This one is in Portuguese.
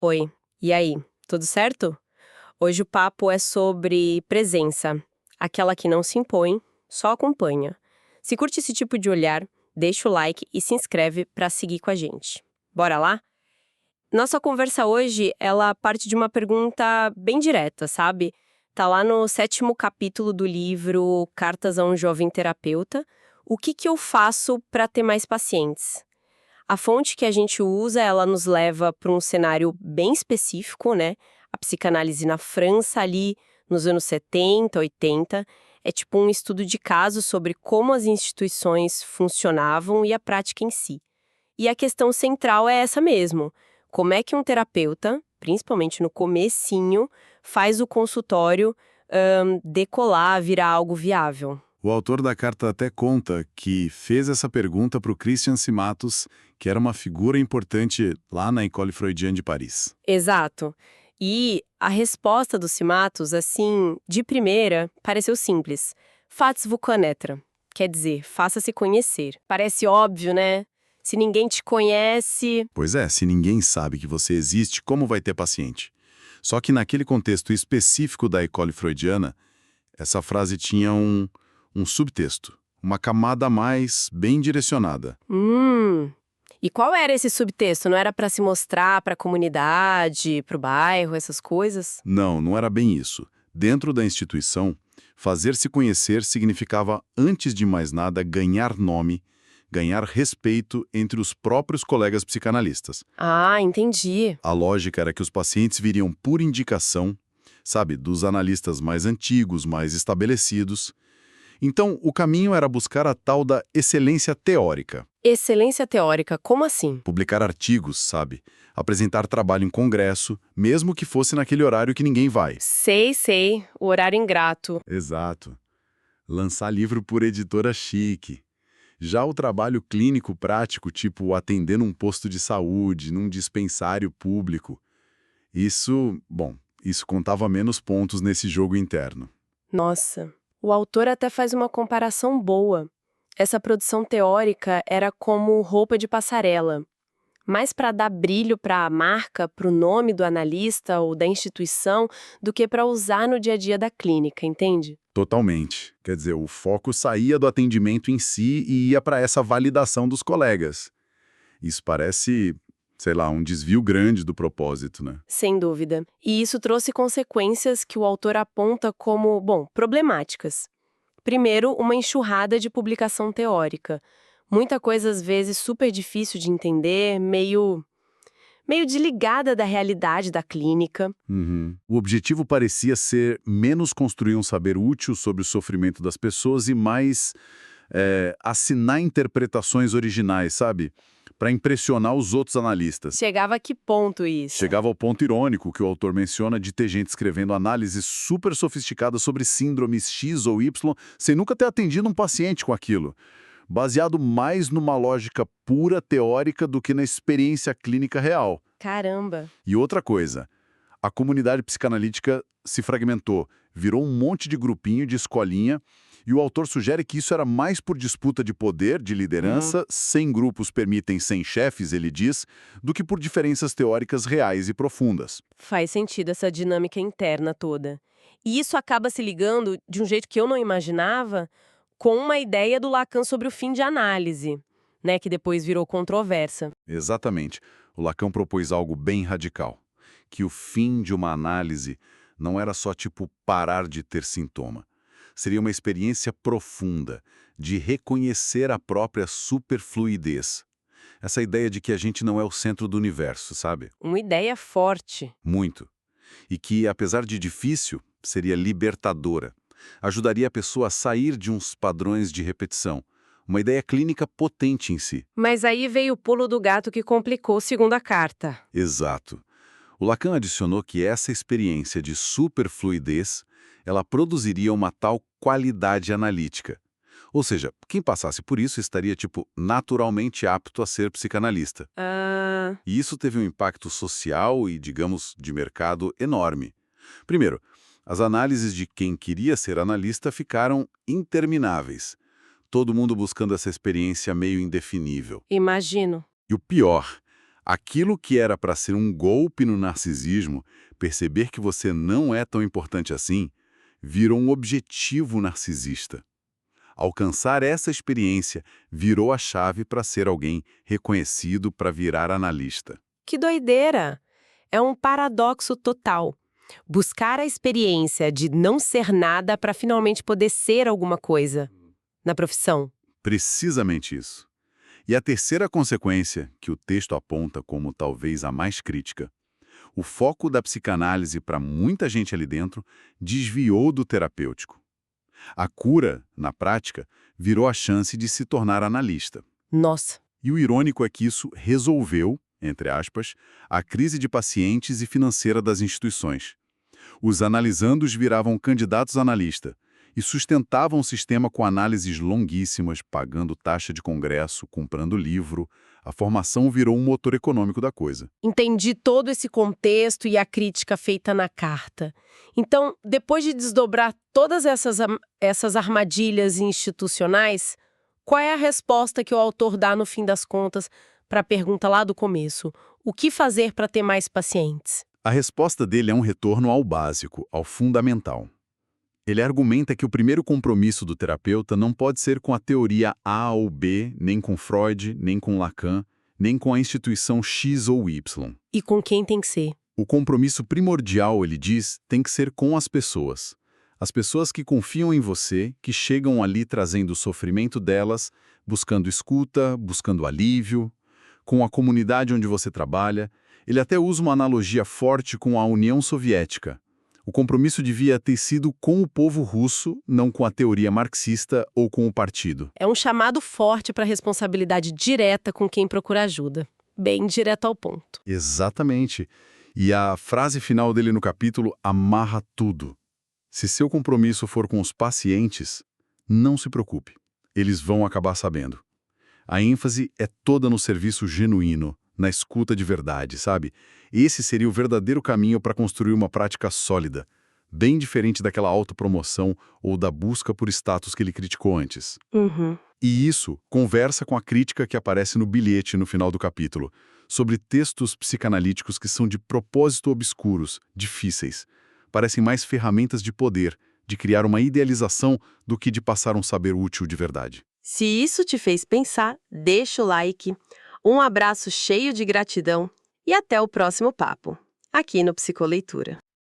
Oi, e aí, tudo certo? Hoje o papo é sobre presença, aquela que não se impõe, só acompanha. Se curte esse tipo de olhar, deixa o like e se inscreve para seguir com a gente. Bora lá? Nossa conversa hoje, ela parte de uma pergunta bem direta, sabe? Tá lá no 7º capítulo do livro Cartas a um Jovem Terapeuta. O que eu faço para ter mais pacientes? A fonte que a gente usa, ela nos leva para um cenário bem específico, né? A psicanálise na França ali nos anos 70, 80, é tipo um estudo de caso sobre como as instituições funcionavam e a prática em si. E a questão central é essa mesmo. Como é que um terapeuta, principalmente no comecinho, faz o consultório decolar, virar algo viável? O autor da carta até conta que fez essa pergunta para o Christian Simatus, que era uma figura importante lá na École Freudienne de Paris. Exato. E a resposta do Simatus, assim, de primeira, pareceu simples. Faites-vous connaître. Quer dizer, faça-se conhecer. Parece óbvio, né? Se ninguém te conhece... Pois é, se ninguém sabe que você existe, como vai ter paciente? Só que naquele contexto específico da École Freudiana, essa frase tinha um subtexto, uma camada a mais bem direcionada. E qual era esse subtexto? Não era para se mostrar para a comunidade, para o bairro, essas coisas? Não, não era bem isso. Dentro da instituição, fazer-se conhecer significava, antes de mais nada, ganhar nome, ganhar respeito entre os próprios colegas psicanalistas. Ah, entendi. A lógica era que os pacientes viriam por indicação, sabe, dos analistas mais antigos, mais estabelecidos. Então, o caminho era buscar a tal da excelência teórica. Excelência teórica, como assim? Publicar artigos, sabe? Apresentar trabalho em congresso, mesmo que fosse naquele horário que ninguém vai. Sei, o horário ingrato. Exato. Lançar livro por editora chique. Já o trabalho clínico prático, tipo atender num posto de saúde, num dispensário público, isso contava menos pontos nesse jogo interno. Nossa, o autor até faz uma comparação boa. Essa produção teórica era como roupa de passarela, mais para dar brilho para a marca, para o nome do analista ou da instituição, do que para usar no dia a dia da clínica, entende? Totalmente. Quer dizer, o foco saía do atendimento em si e ia para essa validação dos colegas. Isso parece, sei lá, um desvio grande do propósito, né? Sem dúvida. E isso trouxe consequências que o autor aponta como, problemáticas. Primeiro, uma enxurrada de publicação teórica. Muita coisa, às vezes, super difícil de entender, meio desligada da realidade da clínica. O objetivo parecia ser menos construir um saber útil sobre o sofrimento das pessoas e mais assinar interpretações originais, sabe? Para impressionar os outros analistas. Chegava a que ponto isso? Chegava ao ponto irônico que o autor menciona de ter gente escrevendo análises super sofisticadas sobre síndromes X ou Y sem nunca ter atendido um paciente com aquilo, baseado mais numa lógica pura teórica do que na experiência clínica real. Caramba! E outra coisa, a comunidade psicanalítica se fragmentou, virou um monte de grupinho, de escolinha, e o autor sugere que isso era mais por disputa de poder, de liderança, 100 grupos permitem 100 chefes, ele diz, do que por diferenças teóricas reais e profundas. Faz sentido essa dinâmica interna toda. E isso acaba se ligando, de um jeito que eu não imaginava, com uma ideia do Lacan sobre o fim de análise, né, que depois virou controversa. Exatamente. O Lacan propôs algo bem radical, que o fim de uma análise não era só tipo parar de ter sintoma. Seria uma experiência profunda, de reconhecer a própria superfluidez. Essa ideia de que a gente não é o centro do universo, sabe? Uma ideia forte. Muito. E que, apesar de difícil, seria libertadora. Ajudaria a pessoa a sair de uns padrões de repetição. Uma ideia clínica potente em si. Mas aí veio o pulo do gato que complicou segundo a carta. Exato. O Lacan adicionou que essa experiência de superfluidez, ela produziria uma tal qualidade analítica. Ou seja, quem passasse por isso estaria, naturalmente apto a ser psicanalista. E isso teve um impacto social e, digamos, de mercado enorme. Primeiro, as análises de quem queria ser analista ficaram intermináveis. Todo mundo buscando essa experiência meio indefinível. Imagino. E o pior, Aquilo que era para ser um golpe no narcisismo, perceber que você não é tão importante assim, virou um objetivo narcisista. Alcançar essa experiência virou a chave para ser alguém reconhecido para virar analista. Que doideira! É um paradoxo total. Buscar a experiência de não ser nada para finalmente poder ser alguma coisa na profissão. Precisamente isso. E a terceira consequência, que o texto aponta como talvez a mais crítica, o foco da psicanálise para muita gente ali dentro desviou do terapêutico. A cura, na prática, virou a chance de se tornar analista. Nossa, E o irônico é que isso resolveu, entre aspas, a crise de pacientes e financeira das instituições. Os analisandos viravam candidatos a analista e sustentavam o sistema com análises longuíssimas, pagando taxa de congresso, comprando livro. A formação virou um motor econômico da coisa. entendi todo esse contexto e a crítica feita na carta. Então, depois de desdobrar todas essas armadilhas institucionais, qual é a resposta que o autor dá no fim das contas para a pergunta lá do começo? O que fazer para ter mais pacientes? A resposta dele é um retorno ao básico, ao fundamental. Ele argumenta que o primeiro compromisso do terapeuta não pode ser com a teoria A ou B, nem com Freud, nem com Lacan, nem com a instituição X ou Y. E com quem tem que ser? O compromisso primordial, ele diz, tem que ser com as pessoas. As pessoas que confiam em você, que chegam ali trazendo o sofrimento delas, buscando escuta, buscando alívio. Com a comunidade onde você trabalha, ele até usa uma analogia forte com a União Soviética. O compromisso devia ter sido com o povo russo, não com a teoria marxista ou com o partido. É um chamado forte para responsabilidade direta com quem procura ajuda. Bem direto ao ponto. Exatamente. E a frase final dele no capítulo amarra tudo. Se seu compromisso for com os pacientes, não se preocupe. Eles vão acabar sabendo. A ênfase é toda no serviço genuíno, na escuta de verdade, sabe? Esse seria o verdadeiro caminho para construir uma prática sólida, bem diferente daquela autopromoção ou da busca por status que ele criticou antes. E isso conversa com a crítica que aparece no bilhete no final do capítulo, sobre textos psicanalíticos que são de propósito obscuros, difíceis. Parecem mais ferramentas de poder, de criar uma idealização do que de passar um saber útil de verdade. Se isso te fez pensar, deixa o like. Um abraço cheio de gratidão e até o próximo papo, aqui no Psicoleitura.